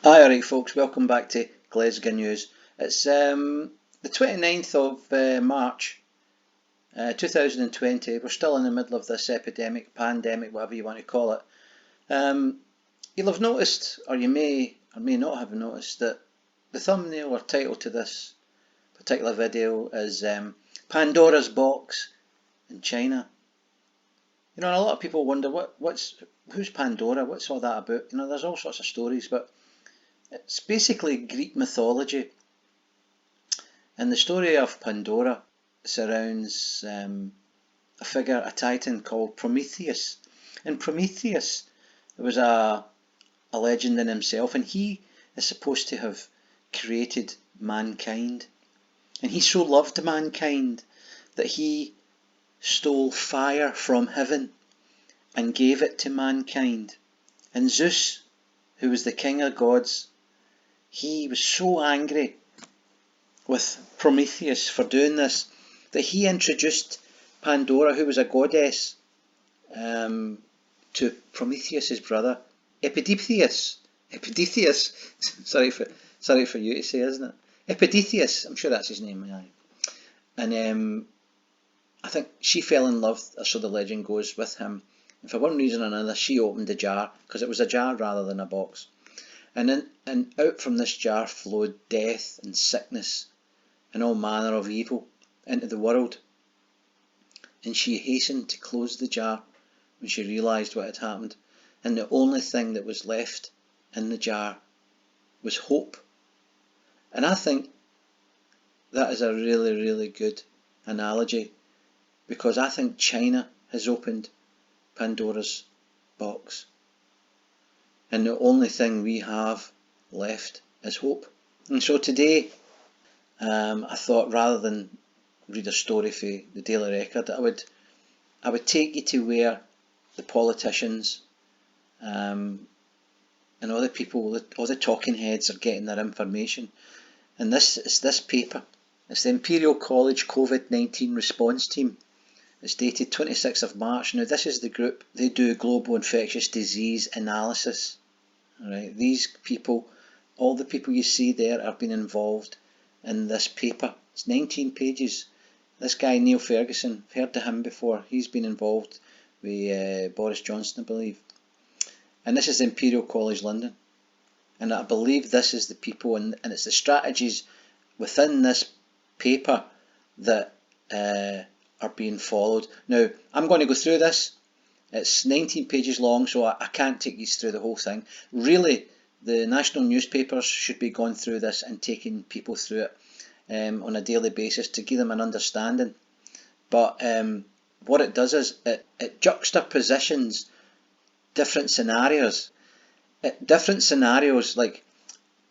Hi, alright folks, welcome back to Glesga News. It's the 29th of March 2020. We're still in the middle of this epidemic, pandemic, whatever you want to call it. You'll have noticed, or you may or may not have noticed, that the thumbnail or title to this particular video is Pandora's Box in China. You know, and a lot of people wonder who's Pandora, what's all that about? You know, there's all sorts of stories, but it's basically Greek mythology, and the story of Pandora surrounds a figure, a titan called Prometheus. And Prometheus was a legend in himself, and he is supposed to have created mankind. And he so loved mankind that he stole fire from heaven and gave it to mankind. And Zeus, who was the king of gods, he was so angry with Prometheus for doing this that he introduced Pandora, who was a goddess, to Prometheus's brother, Epimetheus. sorry for you to say, isn't it? Epimetheus, I'm sure that's his name. And I think she fell in love, or so the legend goes, with him. And for one reason or another, she opened the jar, because it was a jar rather than a box. And out from this jar flowed death and sickness and all manner of evil into the world. And she hastened to close the jar when she realised what had happened. And the only thing that was left in the jar was hope. And I think that is a really, really good analogy, because I think China has opened Pandora's box. And the only thing we have left is hope. And so today, I thought, rather than read a story for the Daily Record, I would take you to where the politicians and all the people, all the talking heads are getting their information. And it's this paper. It's the Imperial College COVID-19 Response Team. It's dated 26th of March. Now, this is the group. They do global infectious disease analysis. Alright, these people, all the people you see there, have been involved in this paper. It's 19 pages. This guy, Neil Ferguson, I've heard of him before. He's been involved with Boris Johnson, I believe. And this is the Imperial College London. And I believe this is the people, and it's the strategies within this paper that are being followed. Now, I'm going to go through this. It's 19 pages long, so I can't take you through the whole thing. Really, the national newspapers should be going through this and taking people through it on a daily basis to give them an understanding. But what it does is it juxtapositions different scenarios. Different scenarios, like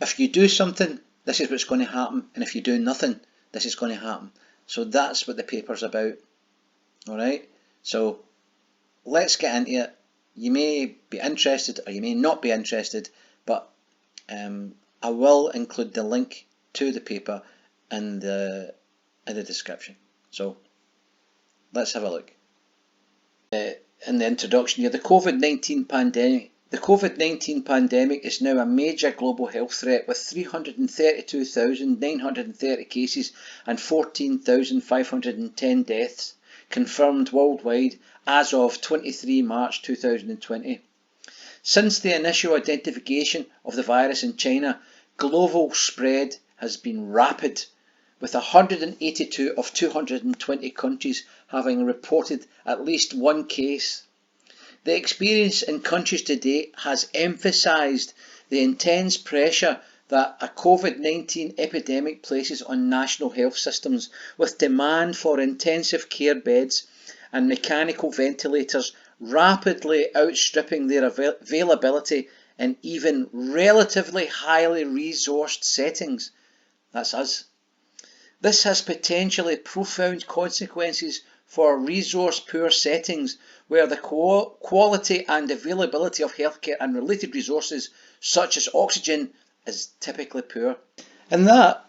if you do something, this is what's going to happen, and if you do nothing, this is going to happen. So that's what the paper's about. Alright, so let's get into it. You may be interested or you may not be interested, but I will include the link to the paper in the description. So let's have a look. In the introduction here, the COVID-19 pandemic. The COVID-19 pandemic is now a major global health threat, with 332,930 cases and 14,510 deaths confirmed worldwide as of 23 March 2020. Since the initial identification of the virus in China, global spread has been rapid, with 182 of 220 countries having reported at least one case. The experience in countries today has emphasised the intense pressure that a COVID-19 epidemic places on national health systems, with demand for intensive care beds and mechanical ventilators rapidly outstripping their availability in even relatively highly resourced settings. That's us. This has potentially profound consequences for resource-poor settings, where the quality and availability of healthcare and related resources, such as oxygen, is typically poor. And that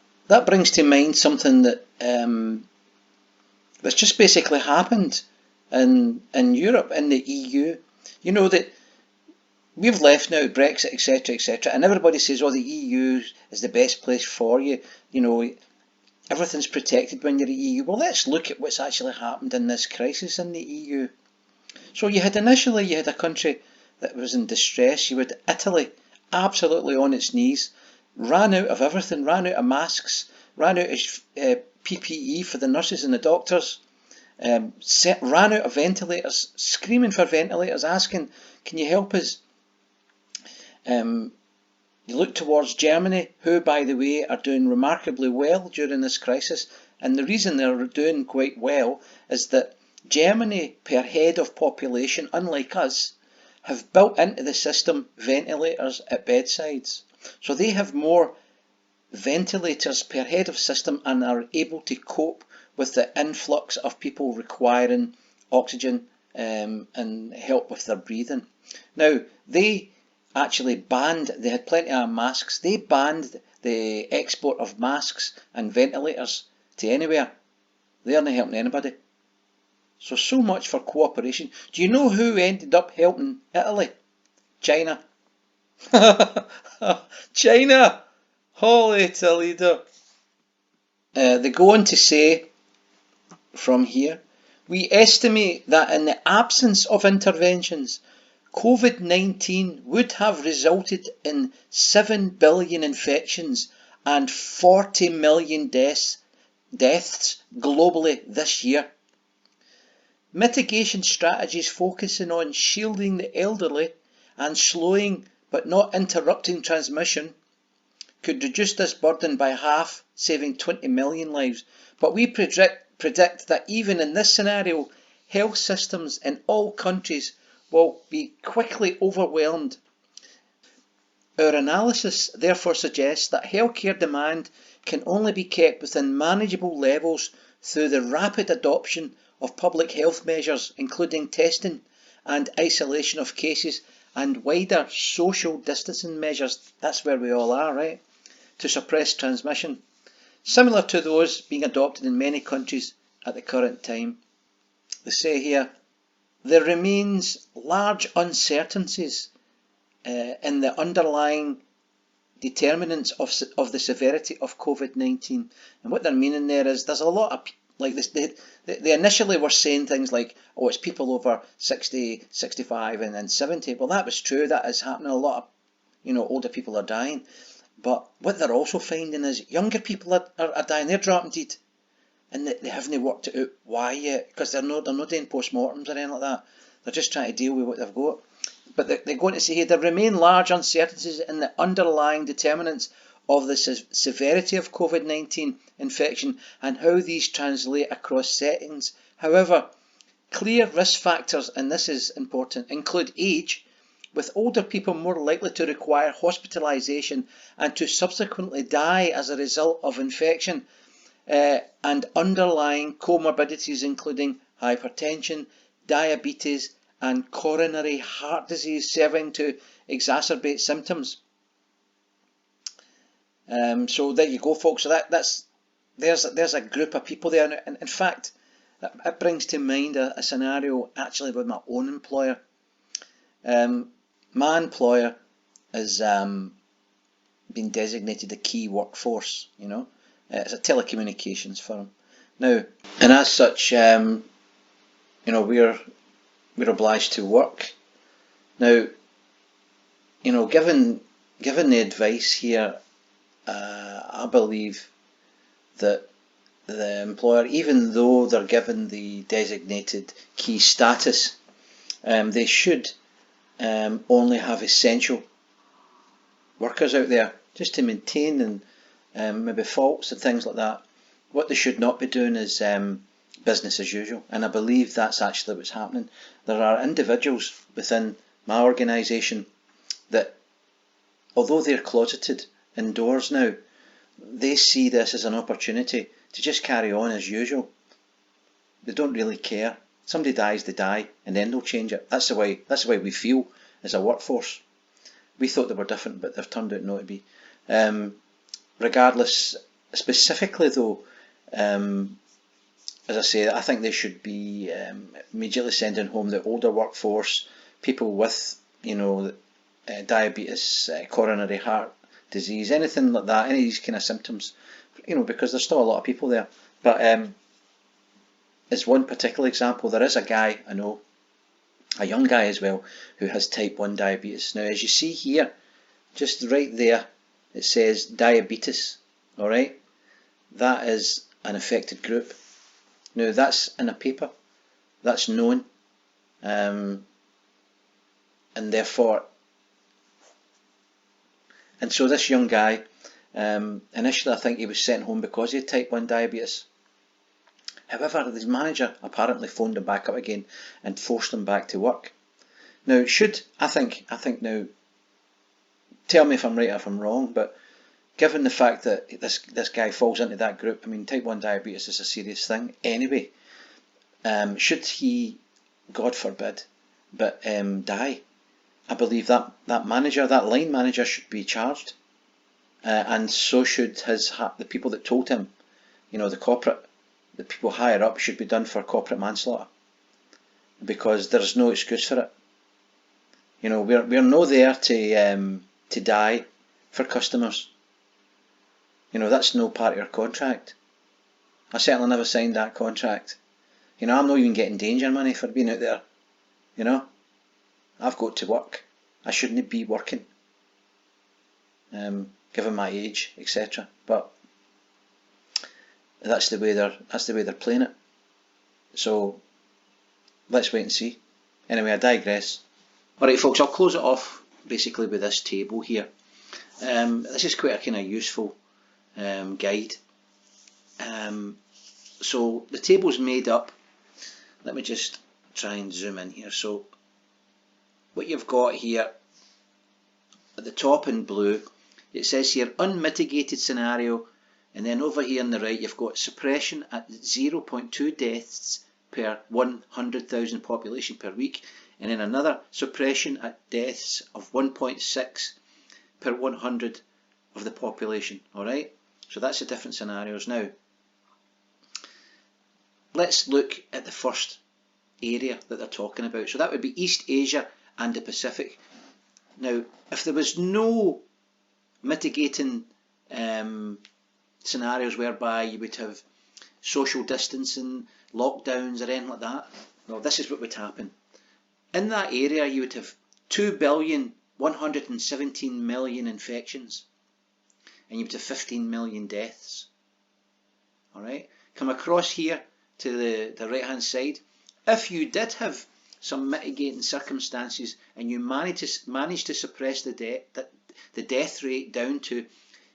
brings to mind something that that's just basically happened in Europe, in the EU. You know that we've left now, Brexit, etc., etc., and everybody says, oh, the EU is the best place for you. You know, everything's protected when you're in the EU. Well, let's look at what's actually happened in this crisis in the EU. So you had a country that was in distress. You had Italy, absolutely on its knees, ran out of everything, ran out of masks, ran out of PPE for the nurses and the doctors, ran out of ventilators, screaming for ventilators, asking, can you help us? You look towards Germany, who, by the way, are doing remarkably well during this crisis. And the reason they're doing quite well is that Germany, per head of population, unlike us, have built into the system ventilators at bedsides. So they have more ventilators per head of system and are able to cope with the influx of people requiring oxygen and help with their breathing. Now, they actually banned, they had plenty of masks, they banned the export of masks and ventilators to anywhere. They're not helping anybody. So much for cooperation. Do you know who ended up helping Italy? China. China! Holy Toledo. They go on to say from here, we estimate that in the absence of interventions, COVID-19 would have resulted in 7 billion infections and 40 million deaths globally this year. Mitigation strategies focusing on shielding the elderly and slowing but not interrupting transmission could reduce this burden by half, saving 20 million lives. But we predict that even in this scenario, health systems in all countries will be quickly overwhelmed. Our analysis therefore suggests that healthcare demand can only be kept within manageable levels through the rapid adoption of public health measures, including testing and isolation of cases and wider social distancing measures. That's where we all are, right? To suppress transmission, similar to those being adopted in many countries at the current time. They say here, there remains large uncertainties in the underlying determinants of the severity of COVID-19. And what they're meaning there is there's a lot of, like this, they initially were saying things like, oh, it's people over 60, 65 and 70. Well, that was true. That is happening. A lot of, older people are dying. But what they're also finding is younger people are dying. They're dropping dead. And they haven't worked it out why yet, because they're not doing post-mortems or anything like that. They're just trying to deal with what they've got. But they're going to say here, there remain large uncertainties in the underlying determinants of the severity of COVID-19 infection and how these translate across settings. However, clear risk factors, and this is important, include age, with older people more likely to require hospitalisation and to subsequently die as a result of infection, and underlying comorbidities including hypertension, diabetes and coronary heart disease serving to exacerbate symptoms. So there you go, folks. So there's a group of people there. And in fact, it brings to mind a scenario actually with my own employer. My employer has been designated a key workforce, It's a telecommunications firm. Now, and as such, we're obliged to work. Now, given the advice here, I believe that the employer, even though they're given the designated key status, they should only have essential workers out there just to maintain and maybe faults and things like that. What they should not be doing is business as usual, and I believe that's actually what's happening. There are individuals within my organisation that, although they're closeted indoors now, they see this as an opportunity to just carry on as usual. They don't really care. Somebody dies, they die, and then they'll change it. That's the way we feel as a workforce. We thought they were different, but they've turned out not to be. Regardless, specifically though, as I say, I think they should be immediately sending home the older workforce, people with, diabetes, coronary heart disease, anything like that, any of these kind of symptoms, because there's still a lot of people there. But as one particular example, there is a guy I know, a young guy as well, who has type 1 diabetes. Now, as you see here, just right there, it says diabetes, alright? That is an affected group. Now, that's in a paper, that's known, and therefore, and so this young guy, initially I think he was sent home because he had type 1 diabetes. However, his manager apparently phoned him back up again and forced him back to work. Now, I think now, tell me if I'm right or if I'm wrong, but given the fact that this guy falls into that group, I mean, type 1 diabetes is a serious thing anyway. Should he, God forbid, but die, I believe that manager, that line manager, should be charged, and so should the people that told him. The people higher up should be done for corporate manslaughter, because there's no excuse for it. We're no there to die for customers. That's no part of your contract. I certainly never signed that contract. I'm not even getting danger money for being out there. I've got to work. I shouldn't be working, given my age, etc. But that's the way they're playing it. So let's wait and see. Anyway, I digress. Alright folks, I'll close it off basically with this table here. This is quite a kind of useful guide. So the table's made up. Let me just try and zoom in here. So what you've got here at the top in blue, it says here unmitigated scenario, and then over here on the right you've got suppression at 0.2 deaths per 100,000 population per week, and then another suppression at deaths of 1.6 per 100 of the population. Alright, so that's the different scenarios. Now let's look at the first area that they're talking about. So that would be East Asia and the Pacific. Now, if there was no mitigating scenarios whereby you would have social distancing, lockdowns or anything like that, well, this is what would happen. In that area you would have 2,117,000,000 infections, and you would have 15 million deaths. Alright, come across here to the right hand side. If you did have some mitigating circumstances and you managed to suppress the death rate down to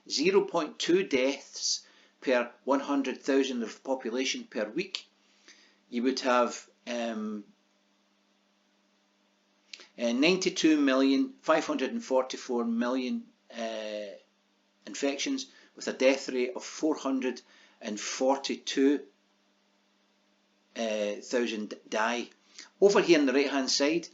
0.2 deaths per 100,000 of population per week, you would have 92,544,000,000 infections with a death rate of 442,000 die. Over here on the right hand side,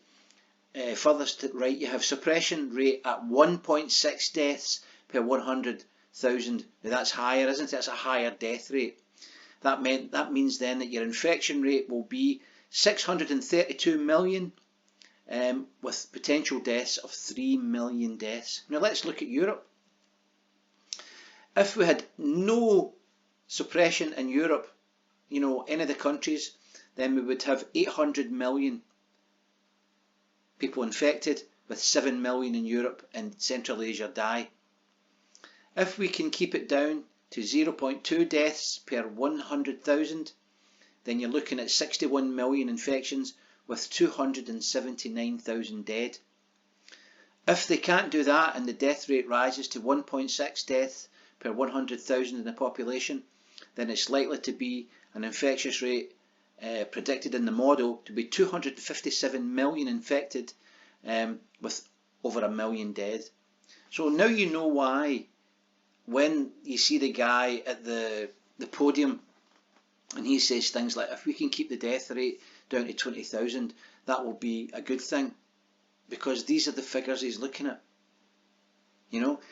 furthest to the right, you have suppression rate at 1.6 deaths per 100,000. Now that's higher, isn't it? That's a higher death rate. That means then that your infection rate will be 632 million, with potential deaths of 3 million deaths. Now let's look at Europe. If we had no suppression in Europe, any of the countries, then we would have 800 million people infected, with 7 million in Europe and Central Asia die. If we can keep it down to 0.2 deaths per 100,000, then you're looking at 61 million infections with 279,000 dead. If they can't do that and the death rate rises to 1.6 deaths per 100,000 in the population, then it's likely to be an infectious rate predicted in the model to be 257 million infected, with over 1 million dead. So now you know why when you see the guy at the podium and he says things like, if we can keep the death rate down to 20,000, that will be a good thing, because these are the figures he's looking at.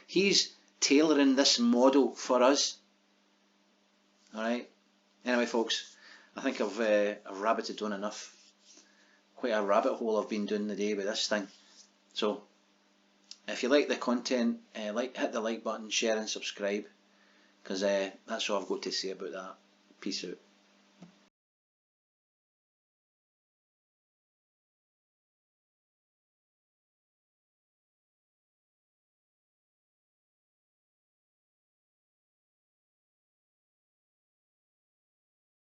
He's tailoring this model for us. Alright, anyway folks, I think I've rabbited on enough. Quite a rabbit hole I've been doing the day with this thing. So If you like the content, hit the like button, share and subscribe, because that's all I've got to say about that. Peace out.